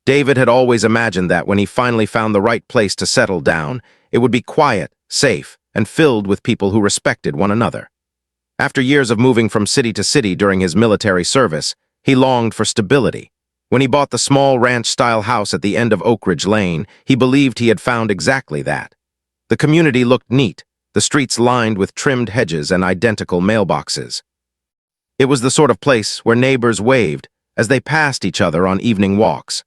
David had always imagined that when he finally found the right place to settle down, it would be quiet, safe, and filled with people who respected one another. After years of moving from city to city during his military service, he longed for stability. When he bought the small ranch-style house at the end of Oak Ridge Lane, he believed he had found exactly that. The community looked neat, the streets lined with trimmed hedges and identical mailboxes. It was the sort of place where neighbors waved as they passed each other on evening walks.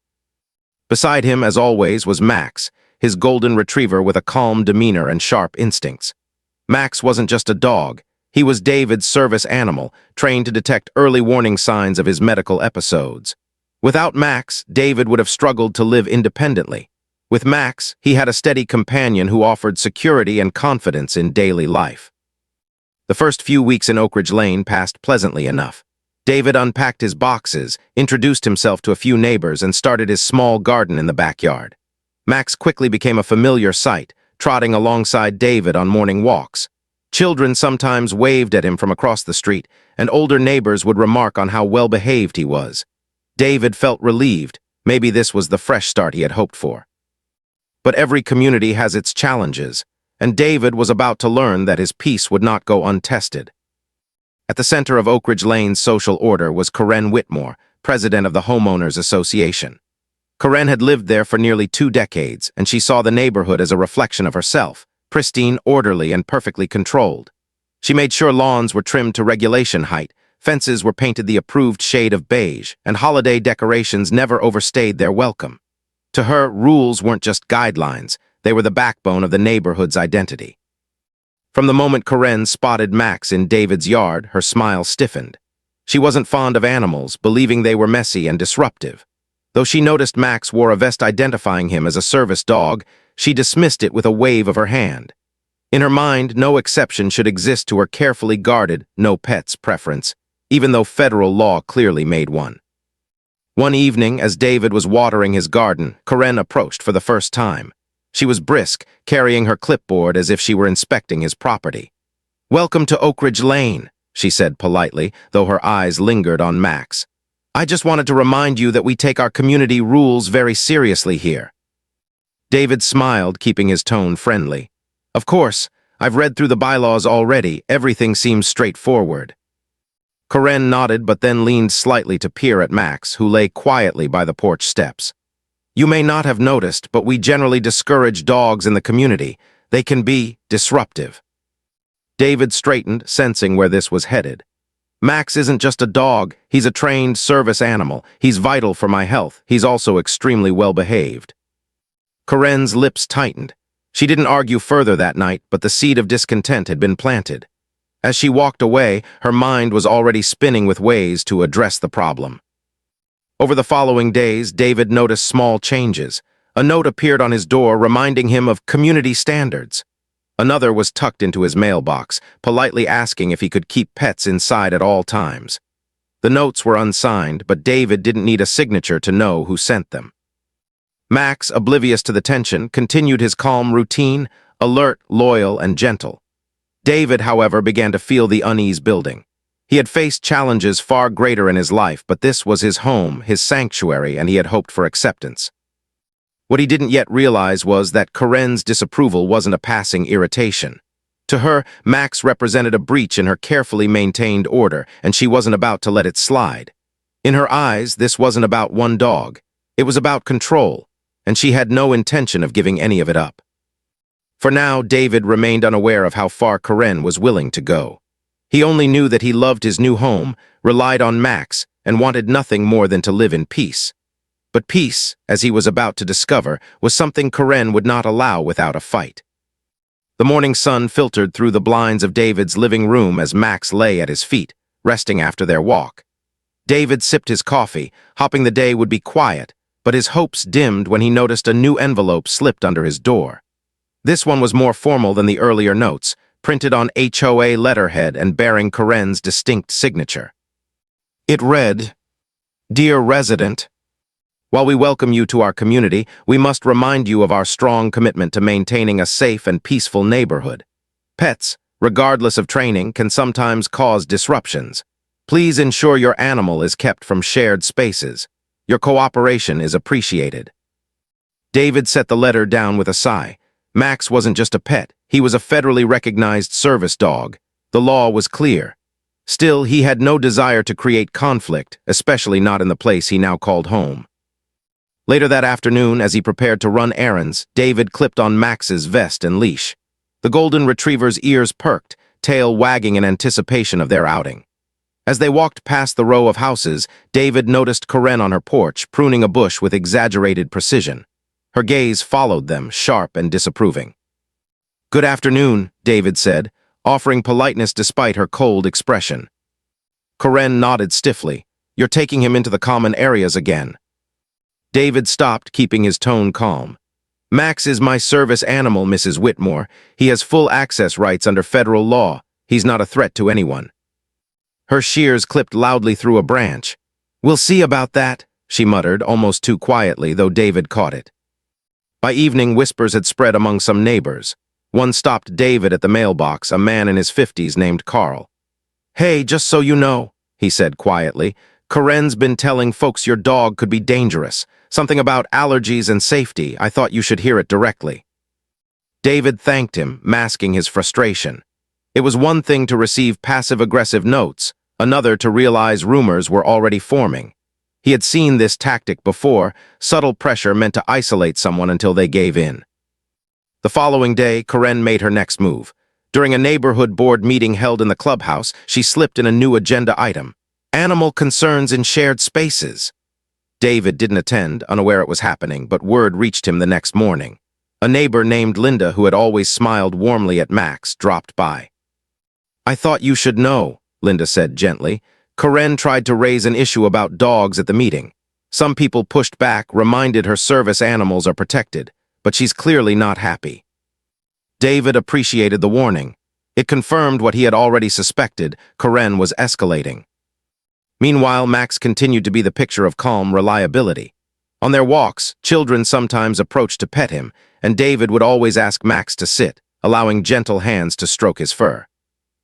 Beside him, as always, was Max, his golden retriever with a calm demeanor and sharp instincts. Max wasn't just a dog. He was David's service animal, trained to detect early warning signs of his medical episodes. Without Max, David would have struggled to live independently. With Max, he had a steady companion who offered security and confidence in daily life. The first few weeks in Oak Ridge Lane passed pleasantly enough. David unpacked his boxes, introduced himself to a few neighbors, and started his small garden in the backyard. Max quickly became a familiar sight, trotting alongside David on morning walks. Children sometimes waved at him from across the street, and older neighbors would remark on how well-behaved he was. David felt relieved. Maybe this was the fresh start he had hoped for. But every community has its challenges, and David was about to learn that his peace would not go untested. At the center of Oak Ridge Lane's social order was Coincidental Whitmore, president of the Homeowners Association. Coincidental had lived there for nearly 2 decades, and she saw the neighborhood as a reflection of herself, pristine, orderly, and perfectly controlled. She made sure lawns were trimmed to regulation height, fences were painted the approved shade of beige, and holiday decorations never overstayed their welcome. To her, rules weren't just guidelines, they were the backbone of the neighborhood's identity. From the moment Coincidental spotted Max in David's yard, her smile stiffened. She wasn't fond of animals, believing they were messy and disruptive. Though she noticed Max wore a vest identifying him as a service dog, she dismissed it with a wave of her hand. In her mind, no exception should exist to her carefully guarded no pets preference, even though federal law clearly made one. One evening, as David was watering his garden, Coincidental approached for the first time. She was brisk, carrying her clipboard as if she were inspecting his property. "Welcome to Oak Ridge Lane," she said politely, though her eyes lingered on Max. "I just wanted to remind you that we take our community rules very seriously here." David smiled, keeping his tone friendly. "Of course, I've read through the bylaws already. Everything seems straightforward." Coincidental nodded but then leaned slightly to peer at Max, who lay quietly by the porch steps. "You may not have noticed, but we generally discourage dogs in the community. They can be disruptive." David straightened, sensing where this was headed. "Max isn't just a dog, he's a trained service animal. He's vital for my health. He's also extremely well-behaved." Coincidental's lips tightened. She didn't argue further that night, but the seed of discontent had been planted. As she walked away, her mind was already spinning with ways to address the problem. Over the following days, David noticed small changes. A note appeared on his door reminding him of community standards. Another was tucked into his mailbox, politely asking if he could keep pets inside at all times. The notes were unsigned, but David didn't need a signature to know who sent them. Max, oblivious to the tension, continued his calm routine, alert, loyal, and gentle. David, however, began to feel the unease building. He had faced challenges far greater in his life, but this was his home, his sanctuary, and he had hoped for acceptance. What he didn't yet realize was that Coincidental's disapproval wasn't a passing irritation. To her, Max represented a breach in her carefully maintained order, and she wasn't about to let it slide. In her eyes, this wasn't about one dog. It was about control, and she had no intention of giving any of it up. For now, David remained unaware of how far Coincidental was willing to go. He only knew that he loved his new home, relied on Max, and wanted nothing more than to live in peace. But peace, as he was about to discover, was something Coincidental would not allow without a fight. The morning sun filtered through the blinds of David's living room as Max lay at his feet, resting after their walk. David sipped his coffee, hoping the day would be quiet, but his hopes dimmed when he noticed a new envelope slipped under his door. This one was more formal than the earlier notes, printed on HOA letterhead and bearing Coincidental's distinct signature. It read, "Dear resident, while we welcome you to our community, we must remind you of our strong commitment to maintaining a safe and peaceful neighborhood. Pets, regardless of training, can sometimes cause disruptions. Please ensure your animal is kept from shared spaces. Your cooperation is appreciated." David set the letter down with a sigh. Max wasn't just a pet, he was a federally recognized service dog. The law was clear. Still, he had no desire to create conflict, especially not in the place he now called home. Later that afternoon, as he prepared to run errands, David clipped on Max's vest and leash. The golden retriever's ears perked, tail wagging in anticipation of their outing. As they walked past the row of houses, David noticed Karen on her porch, pruning a bush with exaggerated precision. Her gaze followed them, sharp and disapproving. "Good afternoon," David said, offering politeness despite her cold expression. Karen nodded stiffly. "You're taking him into the common areas again." David stopped, keeping his tone calm. "Max is my service animal, Mrs. Whitmore. He has full access rights under federal law. He's not a threat to anyone." Her shears clipped loudly through a branch. "We'll see about that," she muttered, almost too quietly, though David caught it. By evening, whispers had spread among some neighbors. One stopped David at the mailbox, a man in his 50s named Carl. "Hey, just so you know," he said quietly, "Karen's been telling folks your dog could be dangerous. Something about allergies and safety. I thought you should hear it directly." David thanked him, masking his frustration. It was one thing to receive passive-aggressive notes, another to realize rumors were already forming. He had seen this tactic before, subtle pressure meant to isolate someone until they gave in. The following day, Karen made her next move. During a neighborhood board meeting held in the clubhouse, she slipped in a new agenda item: animal concerns in shared spaces. David didn't attend, unaware it was happening, but word reached him the next morning. A neighbor named Linda, who had always smiled warmly at Max, dropped by. "I thought you should know," Linda said gently. "Karen tried to raise an issue about dogs at the meeting. Some people pushed back, reminded her service animals are protected, but she's clearly not happy." David appreciated the warning. It confirmed what he had already suspected: Karen was escalating. Meanwhile, Max continued to be the picture of calm reliability. On their walks, children sometimes approached to pet him, and David would always ask Max to sit, allowing gentle hands to stroke his fur.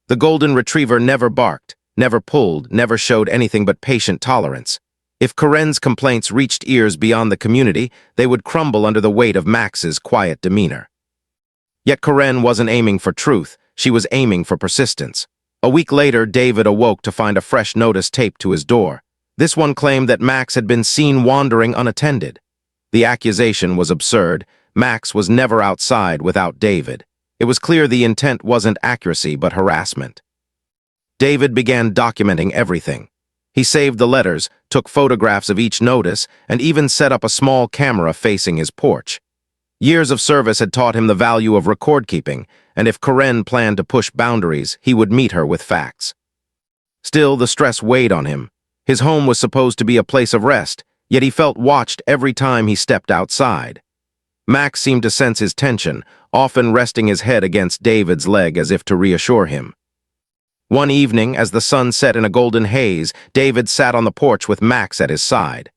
The golden retriever never barked, never pulled, never showed anything but patient tolerance. If Karen's complaints reached ears beyond the community, they would crumble under the weight of Max's quiet demeanor. Yet Karen wasn't aiming for truth, she was aiming for persistence. A week later, David awoke to find a fresh notice taped to his door. This one claimed that Max had been seen wandering unattended. The accusation was absurd. Max was never outside without David. It was clear the intent wasn't accuracy but harassment. David began documenting everything. He saved the letters, took photographs of each notice, and even set up a small camera facing his porch. Years of service had taught him the value of record-keeping, and if Karen planned to push boundaries, he would meet her with facts. Still, the stress weighed on him. His home was supposed to be a place of rest, yet he felt watched every time he stepped outside. Max seemed to sense his tension, often resting his head against David's leg as if to reassure him. One evening, as the sun set in a golden haze, David sat on the porch with Max at his side.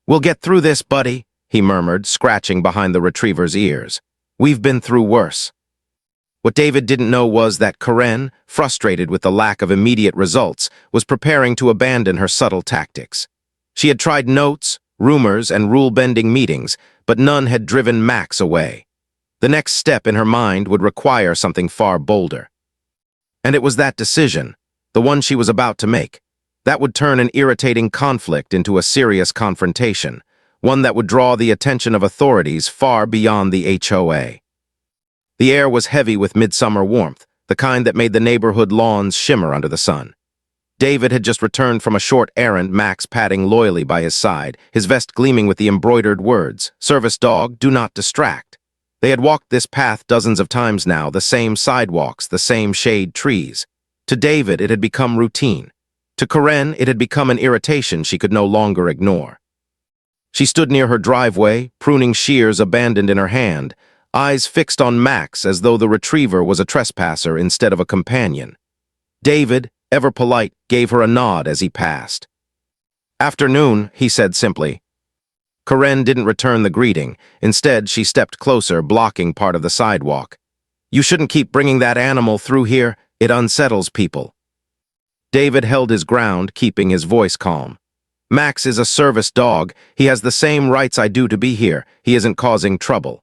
"We'll get through this, buddy," he murmured, scratching behind the retriever's ears. "We've been through worse." What David didn't know was that Karen, frustrated with the lack of immediate results, was preparing to abandon her subtle tactics. She had tried notes, rumors, and rule-bending meetings, but none had driven Max away. The next step in her mind would require something far bolder. And it was that decision, the one she was about to make, that would turn an irritating conflict into a serious confrontation, one that would draw the attention of authorities far beyond the HOA. The air was heavy with midsummer warmth, the kind that made the neighborhood lawns shimmer under the sun. David had just returned from a short errand, Max padding loyally by his side, his vest gleaming with the embroidered words, "Service dog, do not distract." They had walked this path dozens of times now, the same sidewalks, the same shade trees. To David, it had become routine. To Karen, it had become an irritation she could no longer ignore. She stood near her driveway, pruning shears abandoned in her hand, eyes fixed on Max as though the retriever was a trespasser instead of a companion. David, ever polite, gave her a nod as he passed. "Afternoon," he said simply. Karen didn't return the greeting. Instead, she stepped closer, blocking part of the sidewalk. "You shouldn't keep bringing that animal through here. It unsettles people." David held his ground, keeping his voice calm. Max is a service dog. He has the same rights I do to be here. He isn't causing trouble.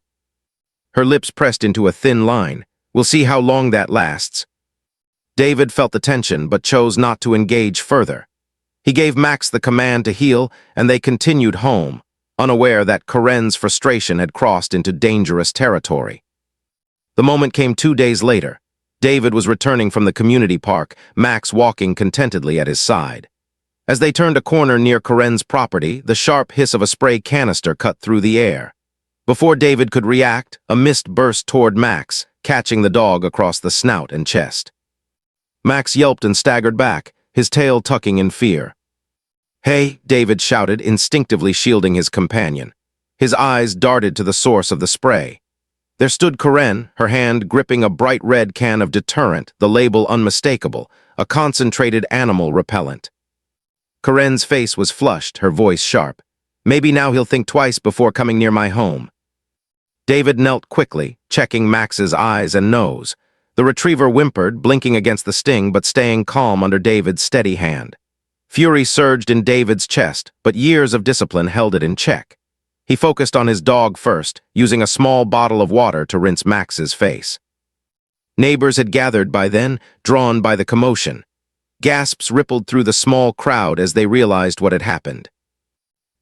Her lips pressed into a thin line. We'll see how long that lasts. David felt the tension, but chose not to engage further. He gave Max the command to heel, and they continued home, unaware that Karen's frustration had crossed into dangerous territory. The moment came 2 days later. David was returning from the community park, Max walking contentedly at his side. As they turned a corner near Karen's property, the sharp hiss of a spray canister cut through the air. Before David could react, a mist burst toward Max, catching the dog across the snout and chest. Max yelped and staggered back, his tail tucking in fear. "Hey," David shouted, instinctively shielding his companion. His eyes darted to the source of the spray. There stood Karen, her hand gripping a bright red can of deterrent, the label unmistakable, a concentrated animal repellent. Karen's face was flushed, her voice sharp. "Maybe now he'll think twice before coming near my home." David knelt quickly, checking Max's eyes and nose. The retriever whimpered, blinking against the sting but staying calm under David's steady hand. Fury surged in David's chest, but years of discipline held it in check. He focused on his dog first, using a small bottle of water to rinse Max's face. Neighbors had gathered by then, drawn by the commotion. Gasps rippled through the small crowd as they realized what had happened.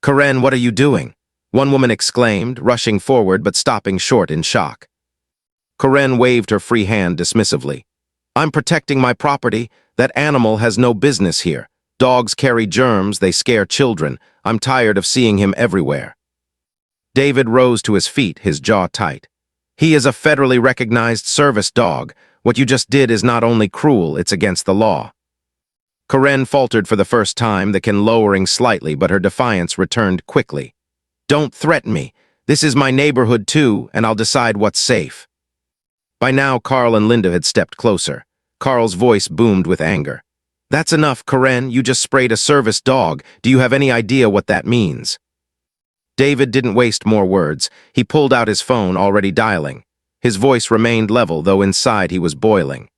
"Karen, what are you doing?" one woman exclaimed, rushing forward but stopping short in shock. Karen waved her free hand dismissively. "I'm protecting my property. That animal has no business here. Dogs carry germs, they scare children. I'm tired of seeing him everywhere." David rose to his feet, his jaw tight. "He is a federally recognized service dog. What you just did is not only cruel, it's against the law." Karen faltered for the first time, the can lowering slightly, but her defiance returned quickly. "Don't threaten me. This is my neighborhood too, and I'll decide what's safe." By now, Carl and Linda had stepped closer. Carl's voice boomed with anger. "That's enough, Karen. You just sprayed a service dog. Do you have any idea what that means?" David didn't waste more words. He pulled out his phone, already dialing. His voice remained level, though inside he was boiling.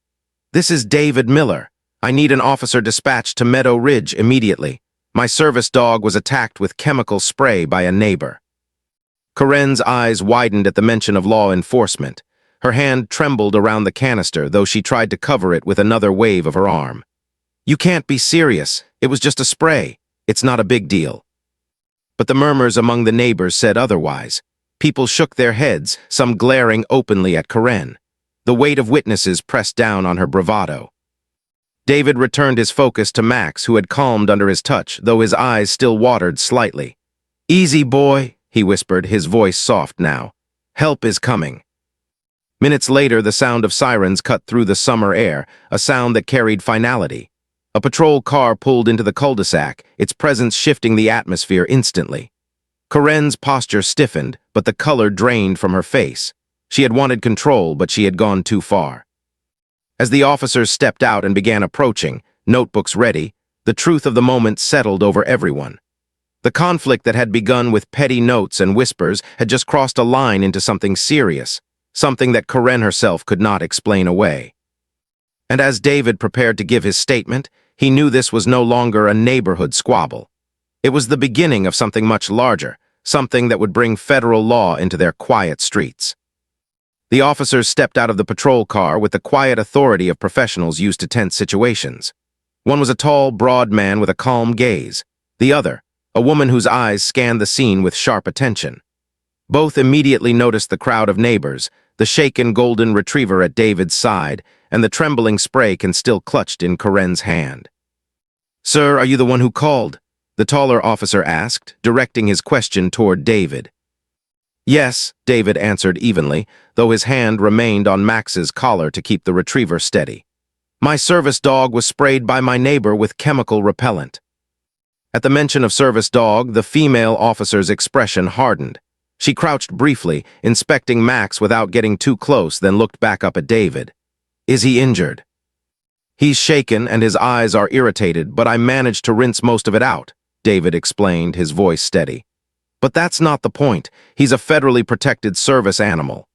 "This is David Miller. I need an officer dispatched to Meadow Ridge immediately. My service dog was attacked with chemical spray by a neighbor." Karen's eyes widened at the mention of law enforcement. Her hand trembled around the canister, though she tried to cover it with another wave of her arm. "You can't be serious. It was just a spray. It's not a big deal." But the murmurs among the neighbors said otherwise. People shook their heads, some glaring openly at Karen. The weight of witnesses pressed down on her bravado. David returned his focus to Max, who had calmed under his touch, though his eyes still watered slightly. "Easy, boy," he whispered, his voice soft now. "Help is coming." Minutes later, the sound of sirens cut through the summer air, a sound that carried finality. A patrol car pulled into the cul-de-sac, its presence shifting the atmosphere instantly. Karen's posture stiffened, but the color drained from her face. She had wanted control, but she had gone too far. As the officers stepped out and began approaching, notebooks ready, the truth of the moment settled over everyone. The conflict that had begun with petty notes and whispers had just crossed a line into something serious, something that Karen herself could not explain away. And as David prepared to give his statement, he knew this was no longer a neighborhood squabble. It was the beginning of something much larger, something that would bring federal law into their quiet streets. The officers stepped out of the patrol car with the quiet authority of professionals used to tense situations. One was a tall, broad man with a calm gaze. The other, a woman whose eyes scanned the scene with sharp attention. Both immediately noticed the crowd of neighbors, the shaken golden retriever at David's side, and the trembling spray can still clutched in Karen's hand. "Sir, are you the one who called?" the taller officer asked, directing his question toward David. "Yes," David answered evenly, though his hand remained on Max's collar to keep the retriever steady. "My service dog was sprayed by my neighbor with chemical repellent." At the mention of service dog, the female officer's expression hardened. She crouched briefly, inspecting Max without getting too close, then looked back up at David. "Is he injured?" "He's shaken and his eyes are irritated, but I managed to rinse most of it out," David explained, his voice steady. "But that's not the point. He's a federally protected service animal."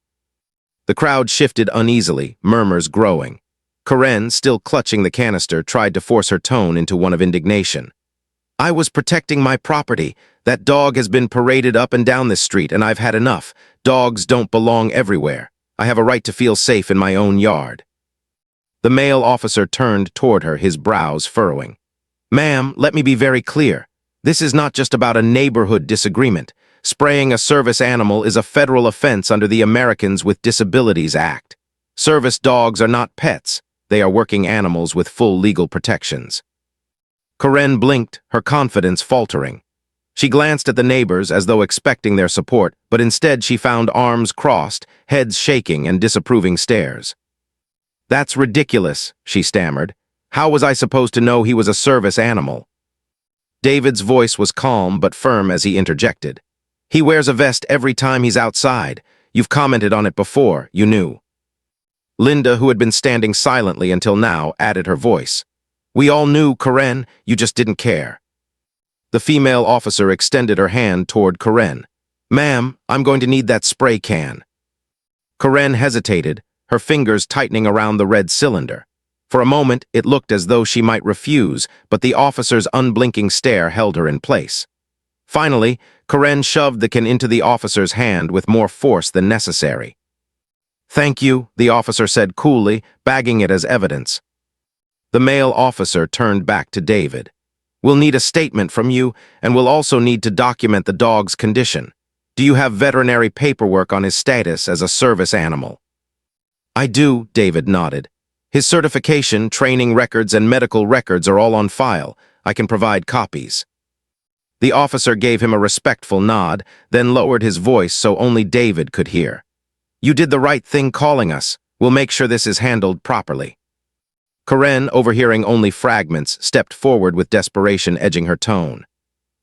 The crowd shifted uneasily, murmurs growing. Karen, still clutching the canister, tried to force her tone into one of indignation. I was protecting my property. That dog has been paraded up and down this street, and I've had enough. Dogs don't belong everywhere. I have a right to feel safe in my own yard." The male officer turned toward her, his brows furrowing. "Ma'am, let me be very clear. This is not just about a neighborhood disagreement. Spraying a service animal is a federal offense under the Americans with Disabilities Act. Service dogs are not pets. They are working animals with full legal protections." Karen blinked, her confidence faltering. She glanced at the neighbors as though expecting their support, but instead she found arms crossed, heads shaking, and disapproving stares. "That's ridiculous," she stammered. "How was I supposed to know he was a service animal?" David's voice was calm but firm as he interjected. "He wears a vest every time he's outside. You've commented on it before, you knew." Linda, who had been standing silently until now, added her voice. "We all knew, Karen, you just didn't care." The female officer extended her hand toward Karen. "Ma'am, I'm going to need that spray can." Karen hesitated, her fingers tightening around the red cylinder. For a moment, it looked as though she might refuse, but the officer's unblinking stare held her in place. Finally, Karen shoved the can into the officer's hand with more force than necessary. "Thank you," the officer said coolly, bagging it as evidence. The male officer turned back to David. "We'll need a statement from you, and we'll also need to document the dog's condition. Do you have veterinary paperwork on his status as a service animal?" "I do," David nodded. "His certification, training records, and medical records are all on file. I can provide copies." The officer gave him a respectful nod, then lowered his voice so only David could hear. "You did the right thing calling us. We'll make sure this is handled properly." Karen, overhearing only fragments, stepped forward with desperation edging her tone.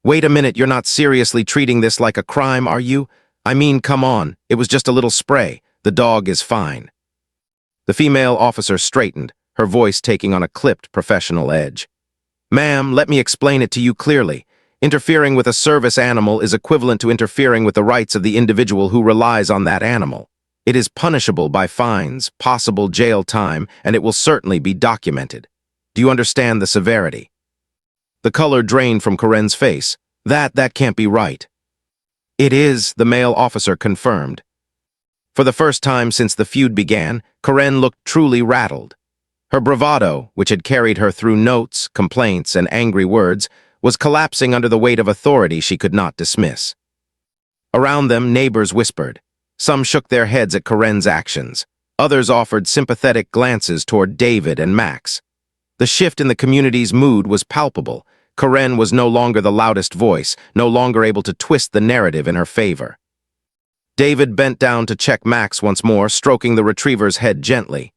"Wait a minute, you're not seriously treating this like a crime, are you? I mean, come on, it was just a little spray. The dog is fine." The female officer straightened, her voice taking on a clipped professional edge. "Ma'am, let me explain it to you clearly. Interfering with a service animal is equivalent to interfering with the rights of the individual who relies on that animal. It is punishable by fines, possible jail time, and it will certainly be documented. Do you understand the severity?" The color drained from Karen's face. That can't be right." "It is," the male officer confirmed. For the first time since the feud began, Karen looked truly rattled. Her bravado, which had carried her through notes, complaints, and angry words, was collapsing under the weight of authority she could not dismiss. Around them, neighbors whispered. Some shook their heads at Karen's actions. Others offered sympathetic glances toward David and Max. The shift in the community's mood was palpable. Karen was no longer the loudest voice, no longer able to twist the narrative in her favor. David bent down to check Max once more, stroking the retriever's head gently.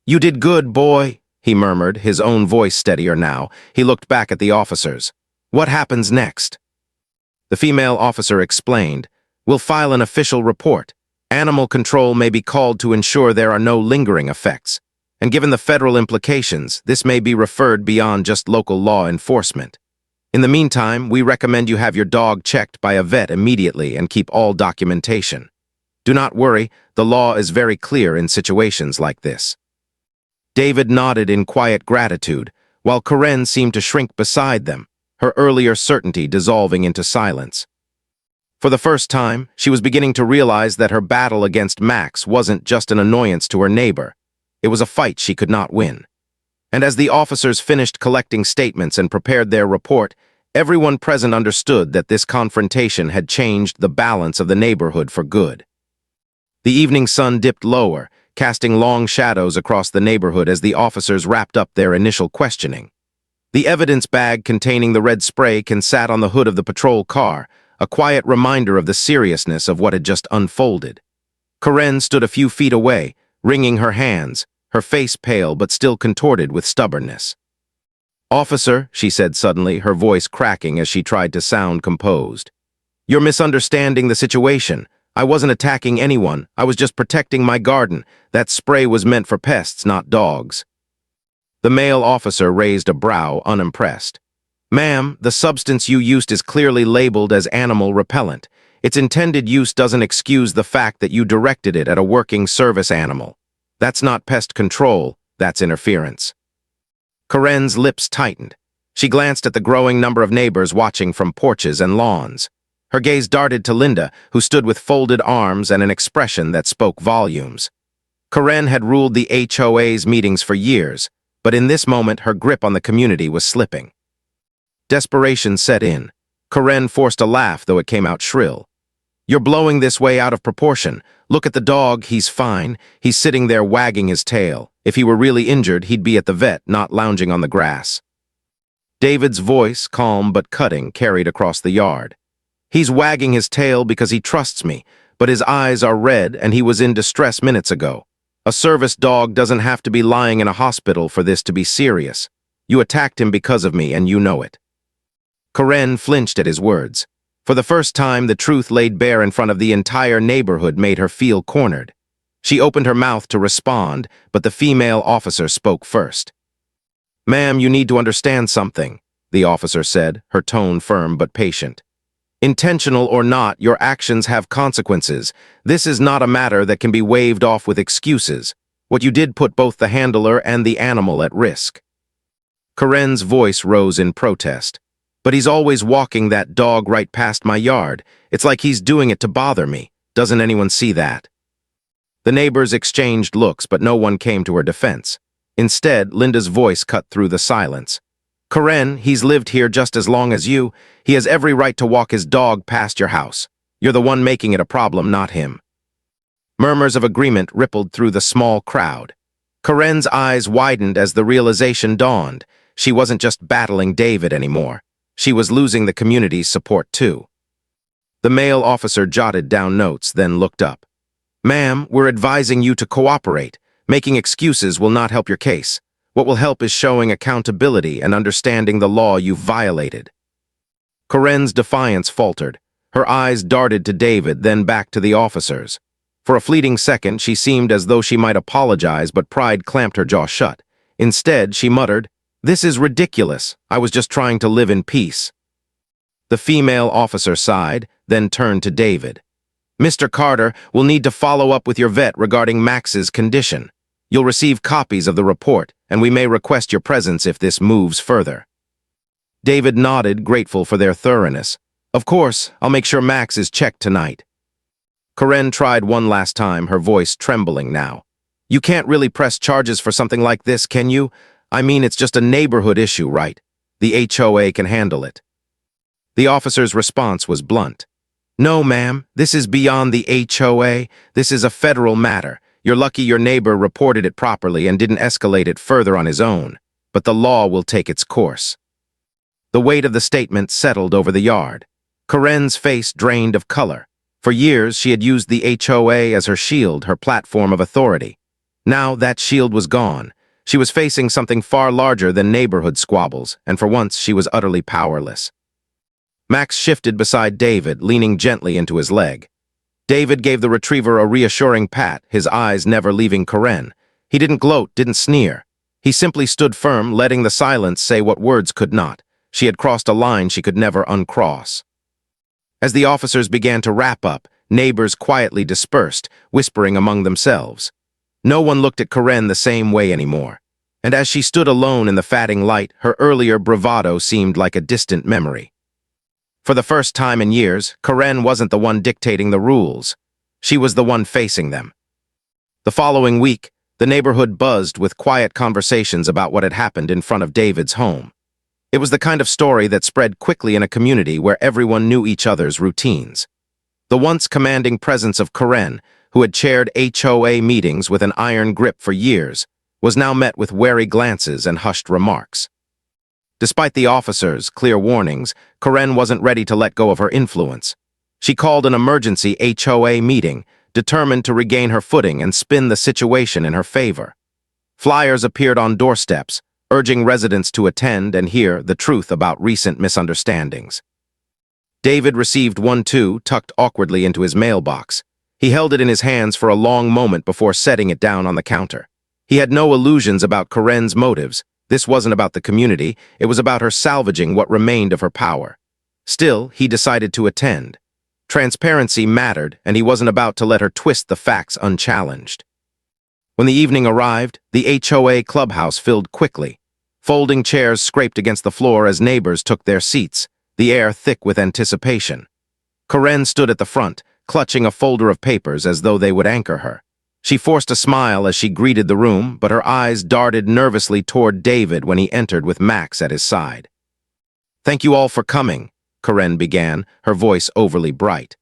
"You did good, boy," he murmured, his own voice steadier now. He looked back at the officers. "What happens next?" The female officer explained. "We'll file an official report. Animal control may be called to ensure there are no lingering effects. And given the federal implications, this may be referred beyond just local law enforcement. In the meantime, we recommend you have your dog checked by a vet immediately and keep all documentation. Do not worry, the law is very clear in situations like this." David nodded in quiet gratitude, while Karen seemed to shrink beside them, her earlier certainty dissolving into silence. For the first time, she was beginning to realize that her battle against Max wasn't just an annoyance to her neighbor. It was a fight she could not win. And as the officers finished collecting statements and prepared their report, everyone present understood that this confrontation had changed the balance of the neighborhood for good. The evening sun dipped lower, casting long shadows across the neighborhood as the officers wrapped up their initial questioning. The evidence bag containing the red spray can sat on the hood of the patrol car, a quiet reminder of the seriousness of what had just unfolded. Karen stood a few feet away, wringing her hands, her face pale but still contorted with stubbornness. "Officer," she said suddenly, her voice cracking as she tried to sound composed. "You're misunderstanding the situation. I wasn't attacking anyone. I was just protecting my garden. That spray was meant for pests, not dogs." The male officer raised a brow, unimpressed. "Ma'am, the substance you used is clearly labeled as animal repellent. Its intended use doesn't excuse the fact that you directed it at a working service animal. That's not pest control, that's interference." Karen's lips tightened. She glanced at the growing number of neighbors watching from porches and lawns. Her gaze darted to Linda, who stood with folded arms and an expression that spoke volumes. Karen had ruled the HOA's meetings for years, but in this moment her grip on the community was slipping. Desperation set in. Karen forced a laugh, though it came out shrill. "You're blowing this way out of proportion. Look at the dog, he's fine. He's sitting there wagging his tail. If he were really injured, he'd be at the vet, not lounging on the grass." David's voice, calm but cutting, carried across the yard. "He's wagging his tail because he trusts me, but his eyes are red and he was in distress minutes ago. A service dog doesn't have to be lying in a hospital for this to be serious. You attacked him because of me and you know it." Karen flinched at his words. For the first time, the truth laid bare in front of the entire neighborhood made her feel cornered. She opened her mouth to respond, but the female officer spoke first. "Ma'am, you need to understand something," the officer said, her tone firm but patient. "Intentional or not, your actions have consequences. This is not a matter that can be waved off with excuses. What you did put both the handler and the animal at risk." Karen's voice rose in protest. "But he's always walking that dog right past my yard. It's like he's doing it to bother me. Doesn't anyone see that?" The neighbors exchanged looks, but no one came to her defense. Instead, Linda's voice cut through the silence. "Karen, he's lived here just as long as you. He has every right to walk his dog past your house. You're the one making it a problem, not him." Murmurs of agreement rippled through the small crowd. Karen's eyes widened as the realization dawned. She wasn't just battling David anymore. She was losing the community's support too. The male officer jotted down notes, then looked up. "Ma'am, we're advising you to cooperate. Making excuses will not help your case. What will help is showing accountability and understanding the law you've violated." Karen's defiance faltered. Her eyes darted to David, then back to the officers. For a fleeting second, she seemed as though she might apologize, but pride clamped her jaw shut. Instead, she muttered, "This is ridiculous. I was just trying to live in peace." The female officer sighed, then turned to David. "Mr. Carter, we'll need to follow up with your vet regarding Max's condition. You'll receive copies of the report, and we may request your presence if this moves further." David nodded, grateful for their thoroughness. "Of course, I'll make sure Max is checked tonight." Karen tried one last time, her voice trembling now. "You can't really press charges for something like this, can you? I mean, it's just a neighborhood issue, right? The HOA can handle it." The officer's response was blunt. "No, ma'am, this is beyond the HOA. This is a federal matter. You're lucky your neighbor reported it properly and didn't escalate it further on his own. But the law will take its course." The weight of the statement settled over the yard. Karen's face drained of color. For years, she had used the HOA as her shield, her platform of authority. Now that shield was gone. She was facing something far larger than neighborhood squabbles, and for once she was utterly powerless. Max shifted beside David, leaning gently into his leg. David gave the retriever a reassuring pat, his eyes never leaving Karen. He didn't gloat, didn't sneer. He simply stood firm, letting the silence say what words could not. She had crossed a line she could never uncross. As the officers began to wrap up, neighbors quietly dispersed, whispering among themselves. No one looked at Karen the same way anymore, and as she stood alone in the fading light, her earlier bravado seemed like a distant memory. For the first time in years, Karen wasn't the one dictating the rules. She was the one facing them. The following week, the neighborhood buzzed with quiet conversations about what had happened in front of David's home. It was the kind of story that spread quickly in a community where everyone knew each other's routines. The once commanding presence of Karen, who had chaired HOA meetings with an iron grip for years, was now met with wary glances and hushed remarks. Despite the officers' clear warnings, Karen wasn't ready to let go of her influence. She called an emergency HOA meeting, determined to regain her footing and spin the situation in her favor. Flyers appeared on doorsteps, urging residents to attend and hear the truth about recent misunderstandings. David received one too, tucked awkwardly into his mailbox. He held it in his hands for a long moment before setting it down on the counter. He had no illusions about Karen's motives. This wasn't about the community, it was about her salvaging what remained of her power. Still, he decided to attend. Transparency mattered, and he wasn't about to let her twist the facts unchallenged. When the evening arrived, the HOA clubhouse filled quickly. Folding chairs scraped against the floor as neighbors took their seats, the air thick with anticipation. Karen stood at the front, clutching a folder of papers as though they would anchor her. She forced a smile as she greeted the room, but her eyes darted nervously toward David when he entered with Max at his side. "Thank you all for coming," Karen began, her voice overly bright.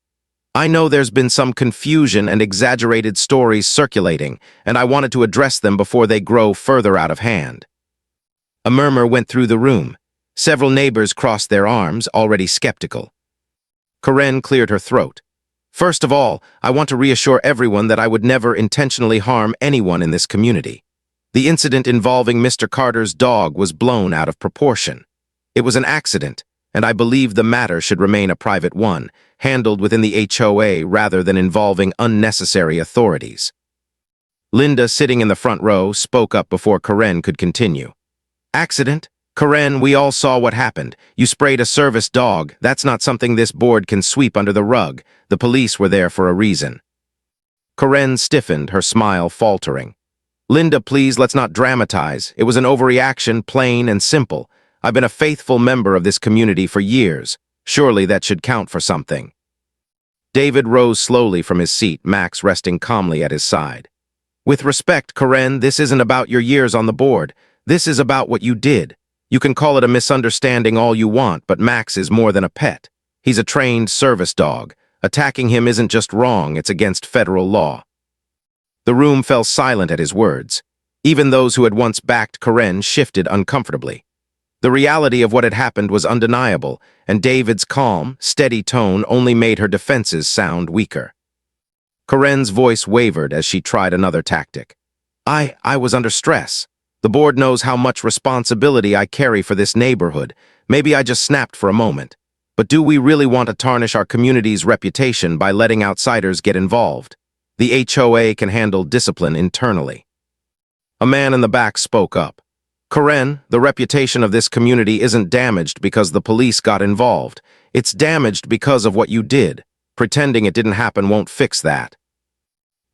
"I know there's been some confusion and exaggerated stories circulating, and I wanted to address them before they grow further out of hand." A murmur went through the room. Several neighbors crossed their arms, already skeptical. Karen cleared her throat. "First of all, I want to reassure everyone that I would never intentionally harm anyone in this community. The incident involving Mr. Carter's dog was blown out of proportion. It was an accident, and I believe the matter should remain a private one, handled within the HOA rather than involving unnecessary authorities." Linda, sitting in the front row, spoke up before Karen could continue. "Accident? Karen, we all saw what happened. You sprayed a service dog. That's not something this board can sweep under the rug. The police were there for a reason." Karen stiffened, her smile faltering. "Linda, please, let's not dramatize. It was an overreaction, plain and simple. I've been a faithful member of this community for years. Surely that should count for something." David rose slowly from his seat, Max resting calmly at his side. "With respect, Karen, this isn't about your years on the board. This is about what you did. You can call it a misunderstanding all you want, but Max is more than a pet. He's a trained service dog. Attacking him isn't just wrong, it's against federal law." The room fell silent at his words. Even those who had once backed Karen shifted uncomfortably. The reality of what had happened was undeniable, and David's calm, steady tone only made her defenses sound weaker. Karen's voice wavered as she tried another tactic. I was under stress. The board knows how much responsibility I carry for this neighborhood. Maybe I just snapped for a moment. But do we really want to tarnish our community's reputation by letting outsiders get involved? The HOA can handle discipline internally." A man in the back spoke up. "Karen, the reputation of this community isn't damaged because the police got involved. It's damaged because of what you did. Pretending it didn't happen won't fix that."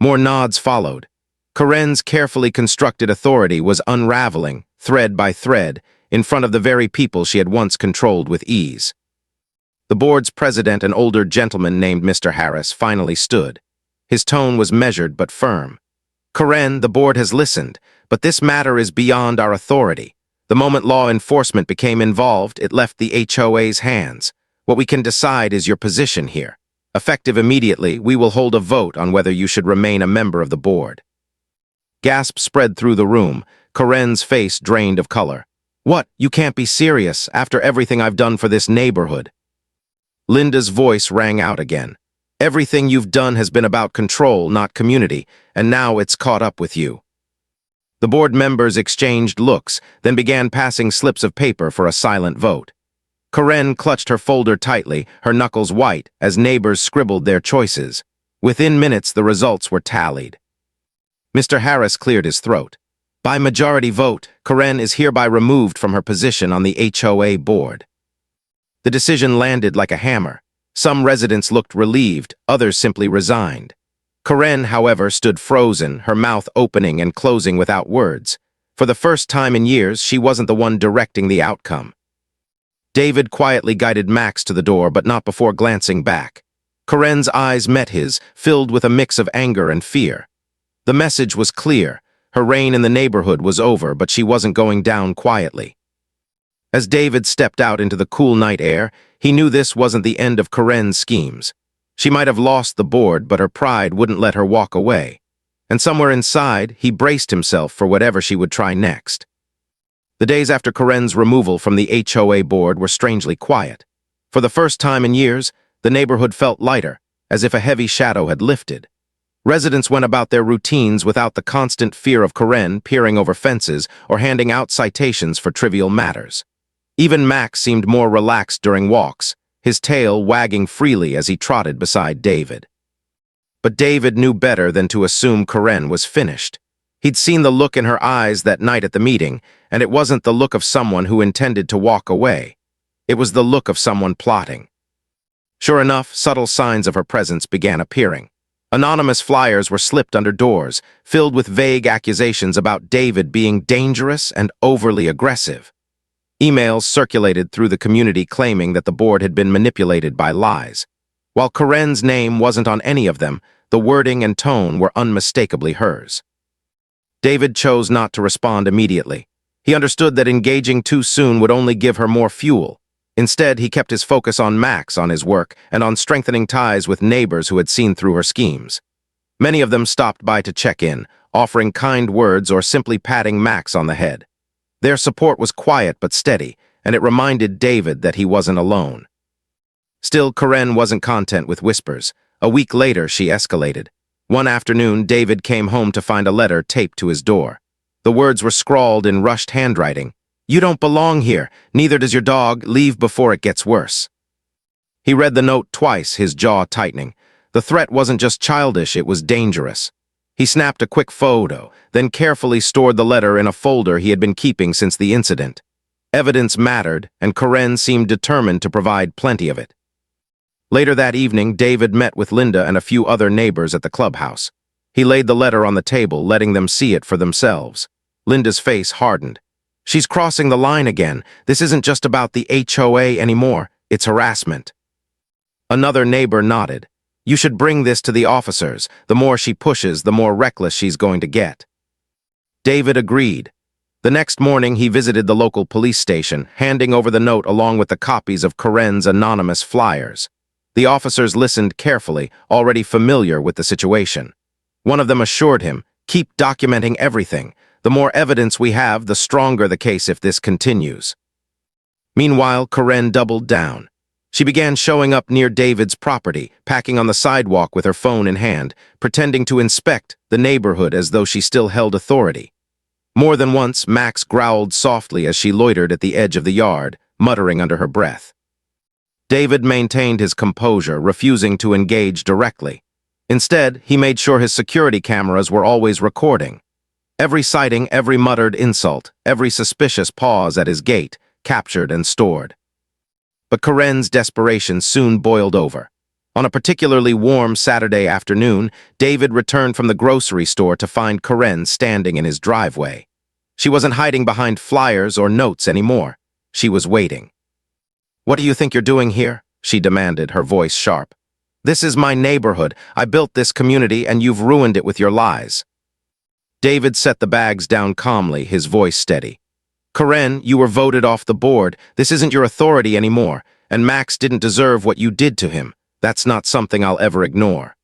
More nods followed. Karen's carefully constructed authority was unraveling, thread by thread, in front of the very people she had once controlled with ease. The board's president, an older gentleman named Mr. Harris, finally stood. His tone was measured but firm. "Karen, the board has listened, but this matter is beyond our authority. The moment law enforcement became involved, it left the HOA's hands. What we can decide is your position here. Effective immediately, we will hold a vote on whether you should remain a member of the board." Gasps spread through the room. Karen's face drained of color. "What? You can't be serious, after everything I've done for this neighborhood." Linda's voice rang out again. "Everything you've done has been about control, not community, and now it's caught up with you." The board members exchanged looks, then began passing slips of paper for a silent vote. Karen clutched her folder tightly, her knuckles white, as neighbors scribbled their choices. Within minutes, the results were tallied. Mr. Harris cleared his throat. "By majority vote, Karen is hereby removed from her position on the HOA board." The decision landed like a hammer. Some residents looked relieved, others simply resigned. Karen, however, stood frozen, her mouth opening and closing without words. For the first time in years, she wasn't the one directing the outcome. David quietly guided Max to the door, but not before glancing back. Karen's eyes met his, filled with a mix of anger and fear. The message was clear. Her reign in the neighborhood was over, but she wasn't going down quietly. As David stepped out into the cool night air, he knew this wasn't the end of Karen's schemes. She might have lost the board, but her pride wouldn't let her walk away. And somewhere inside, he braced himself for whatever she would try next. The days after Karen's removal from the HOA board were strangely quiet. For the first time in years, the neighborhood felt lighter, as if a heavy shadow had lifted. Residents went about their routines without the constant fear of Karen peering over fences or handing out citations for trivial matters. Even Max seemed more relaxed during walks, his tail wagging freely as he trotted beside David. But David knew better than to assume Karen was finished. He'd seen the look in her eyes that night at the meeting, and it wasn't the look of someone who intended to walk away. It was the look of someone plotting. Sure enough, subtle signs of her presence began appearing. Anonymous flyers were slipped under doors, filled with vague accusations about David being dangerous and overly aggressive. Emails circulated through the community claiming that the board had been manipulated by lies. While Karen's name wasn't on any of them, the wording and tone were unmistakably hers. David chose not to respond immediately. He understood that engaging too soon would only give her more fuel. Instead, he kept his focus on Max, on his work, and on strengthening ties with neighbors who had seen through her schemes. Many of them stopped by to check in, offering kind words or simply patting Max on the head. Their support was quiet but steady, and it reminded David that he wasn't alone. Still, Karen wasn't content with whispers. A week later, she escalated. One afternoon, David came home to find a letter taped to his door. The words were scrawled in rushed handwriting. "You don't belong here, neither does your dog, leave before it gets worse." He read the note twice, his jaw tightening. The threat wasn't just childish, it was dangerous. He snapped a quick photo, then carefully stored the letter in a folder he had been keeping since the incident. Evidence mattered, and Karen seemed determined to provide plenty of it. Later that evening, David met with Linda and a few other neighbors at the clubhouse. He laid the letter on the table, letting them see it for themselves. Linda's face hardened. "She's crossing the line again. This isn't just about the HOA anymore. It's harassment." Another neighbor nodded. "You should bring this to the officers. The more she pushes, the more reckless she's going to get." David agreed. The next morning, he visited the local police station, handing over the note along with the copies of Karen's anonymous flyers. The officers listened carefully, already familiar with the situation. One of them assured him, "Keep documenting everything. The more evidence we have, the stronger the case if this continues." Meanwhile, Karen doubled down. She began showing up near David's property, packing on the sidewalk with her phone in hand, pretending to inspect the neighborhood as though she still held authority. More than once, Max growled softly as she loitered at the edge of the yard, muttering under her breath. David maintained his composure, refusing to engage directly. Instead, he made sure his security cameras were always recording. Every sighting, every muttered insult, every suspicious pause at his gate, captured and stored. But Karen's desperation soon boiled over. On a particularly warm Saturday afternoon, David returned from the grocery store to find Karen standing in his driveway. She wasn't hiding behind flyers or notes anymore. She was waiting. "What do you think you're doing here?" she demanded, her voice sharp. "This is my neighborhood. I built this community, and you've ruined it with your lies." David set the bags down calmly, his voice steady. "Karen, you were voted off the board. This isn't your authority anymore, and Max didn't deserve what you did to him. That's not something I'll ever ignore."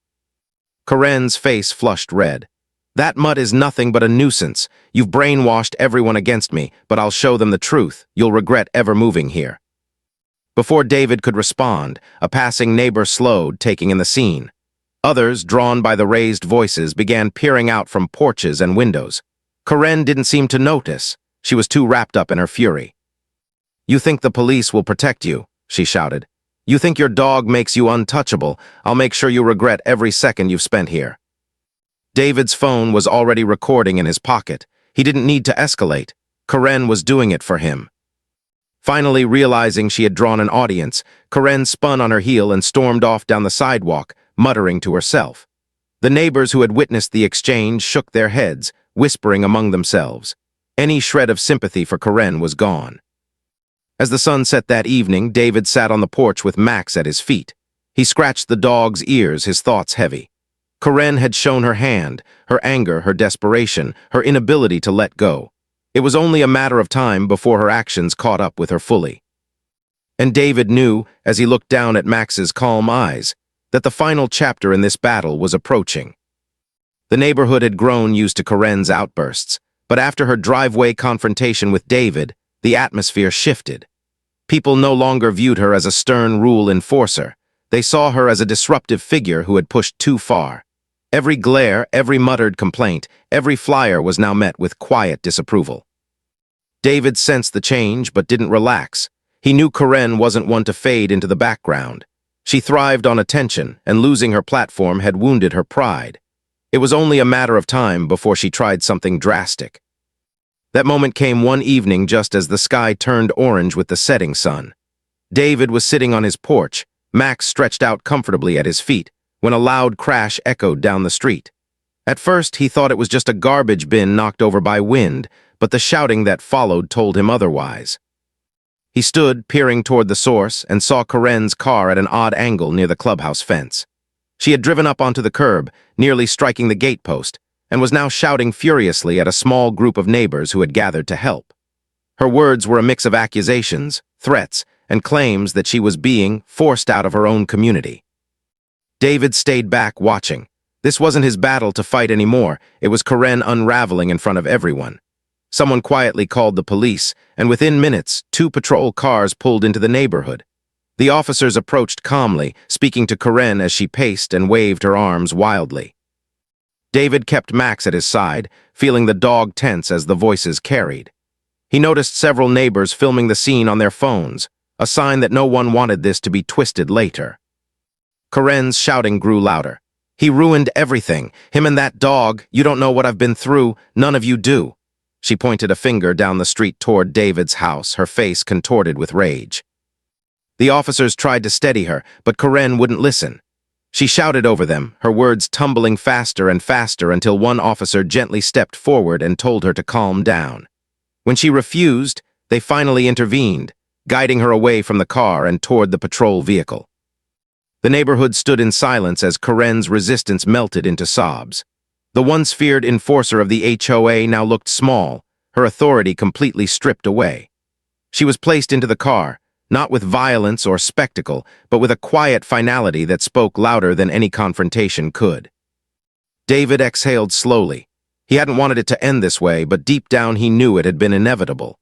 Karen's face flushed red. "That mutt is nothing but a nuisance. You've brainwashed everyone against me, but I'll show them the truth. You'll regret ever moving here." Before David could respond, a passing neighbor slowed, taking in the scene. Others, drawn by the raised voices, began peering out from porches and windows. Karen didn't seem to notice. She was too wrapped up in her fury. "You think the police will protect you?" she shouted. "You think your dog makes you untouchable? I'll make sure you regret every second you've spent here." David's phone was already recording in his pocket. He didn't need to escalate. Karen was doing it for him. Finally realizing she had drawn an audience, Karen spun on her heel and stormed off down the sidewalk, muttering to herself. The neighbors who had witnessed the exchange shook their heads, whispering among themselves. Any shred of sympathy for Karen was gone. As the sun set that evening, David sat on the porch with Max at his feet. He scratched the dog's ears, his thoughts heavy. Karen had shown her hand, her anger, her desperation, her inability to let go. It was only a matter of time before her actions caught up with her fully. And David knew, as he looked down at Max's calm eyes, that the final chapter in this battle was approaching. The neighborhood had grown used to Karen's outbursts, but after her driveway confrontation with David, the atmosphere shifted. People no longer viewed her as a stern rule enforcer. They saw her as a disruptive figure who had pushed too far. Every glare, every muttered complaint, every flyer was now met with quiet disapproval. David sensed the change but didn't relax. He knew Karen wasn't one to fade into the background. She thrived on attention, and losing her platform had wounded her pride. It was only a matter of time before she tried something drastic. That moment came one evening just as the sky turned orange with the setting sun. David was sitting on his porch, Max stretched out comfortably at his feet, when a loud crash echoed down the street. At first, he thought it was just a garbage bin knocked over by wind, but the shouting that followed told him otherwise. He stood, peering toward the source, and saw Karen's car at an odd angle near the clubhouse fence. She had driven up onto the curb, nearly striking the gatepost, and was now shouting furiously at a small group of neighbors who had gathered to help. Her words were a mix of accusations, threats, and claims that she was being forced out of her own community. David stayed back, watching. This wasn't his battle to fight anymore. It was Karen unraveling in front of everyone. Someone quietly called the police, and within minutes, 2 patrol cars pulled into the neighborhood. The officers approached calmly, speaking to Karen as she paced and waved her arms wildly. David kept Max at his side, feeling the dog tense as the voices carried. He noticed several neighbors filming the scene on their phones, a sign that no one wanted this to be twisted later. Karen's shouting grew louder. "He ruined everything. Him and that dog. You don't know what I've been through. None of you do." She pointed a finger down the street toward David's house, her face contorted with rage. The officers tried to steady her, but Karen wouldn't listen. She shouted over them, her words tumbling faster and faster until one officer gently stepped forward and told her to calm down. When she refused, they finally intervened, guiding her away from the car and toward the patrol vehicle. The neighborhood stood in silence as Karen's resistance melted into sobs. The once feared enforcer of the HOA now looked small, her authority completely stripped away. She was placed into the car, not with violence or spectacle, but with a quiet finality that spoke louder than any confrontation could. David exhaled slowly. He hadn't wanted it to end this way, but deep down he knew it had been inevitable.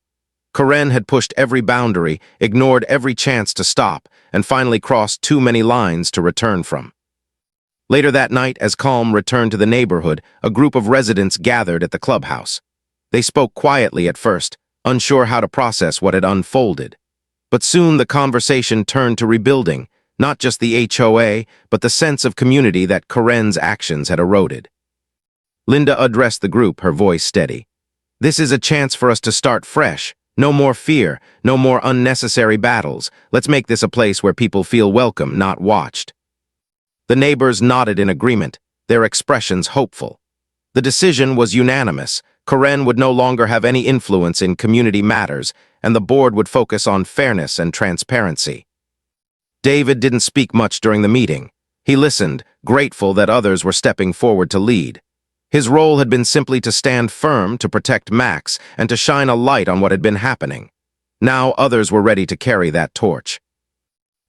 Karen had pushed every boundary, ignored every chance to stop, and finally crossed too many lines to return from. Later that night, as calm returned to the neighborhood, a group of residents gathered at the clubhouse. They spoke quietly at first, unsure how to process what had unfolded. But soon the conversation turned to rebuilding, not just the HOA, but the sense of community that Karen's actions had eroded. Linda addressed the group, her voice steady. "This is a chance for us to start fresh. No more fear, no more unnecessary battles. Let's make this a place where people feel welcome, not watched." The neighbors nodded in agreement, their expressions hopeful. The decision was unanimous. Karen would no longer have any influence in community matters, and the board would focus on fairness and transparency. David didn't speak much during the meeting. He listened, grateful that others were stepping forward to lead. His role had been simply to stand firm, to protect Max, and to shine a light on what had been happening. Now others were ready to carry that torch.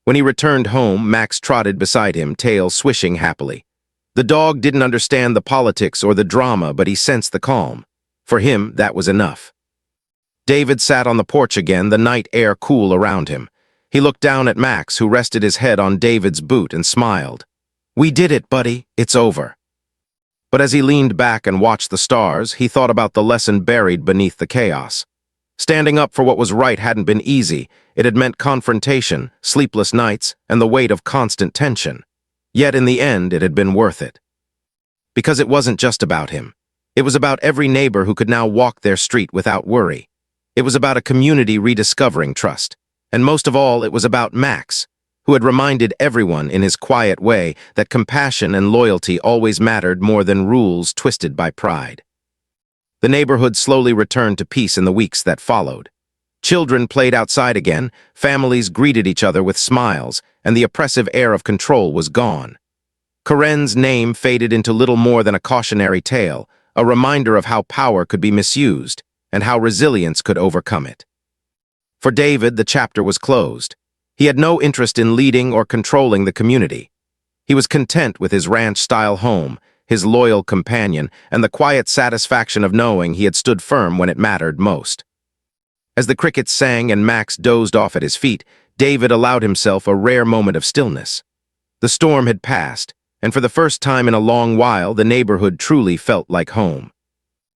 When he returned home, Max trotted beside him, tail swishing happily. The dog didn't understand the politics or the drama, but he sensed the calm. For him, that was enough. David sat on the porch again, the night air cool around him. He looked down at Max, who rested his head on David's boot, and smiled. "We did it, buddy. It's over." But as he leaned back and watched the stars, he thought about the lesson buried beneath the chaos. Standing up for what was right hadn't been easy. It had meant confrontation, sleepless nights, and the weight of constant tension. Yet in the end, it had been worth it. Because it wasn't just about him. It was about every neighbor who could now walk their street without worry. It was about a community rediscovering trust. And most of all, it was about Max, who had reminded everyone in his quiet way that compassion and loyalty always mattered more than rules twisted by pride. The neighborhood slowly returned to peace in the weeks that followed. Children played outside again, families greeted each other with smiles, and the oppressive air of control was gone. Karen's name faded into little more than a cautionary tale, a reminder of how power could be misused, and how resilience could overcome it. For David, the chapter was closed. He had no interest in leading or controlling the community. He was content with his ranch-style home, his loyal companion, and the quiet satisfaction of knowing he had stood firm when it mattered most. As the crickets sang and Max dozed off at his feet, David allowed himself a rare moment of stillness. The storm had passed, and for the first time in a long while, the neighborhood truly felt like home.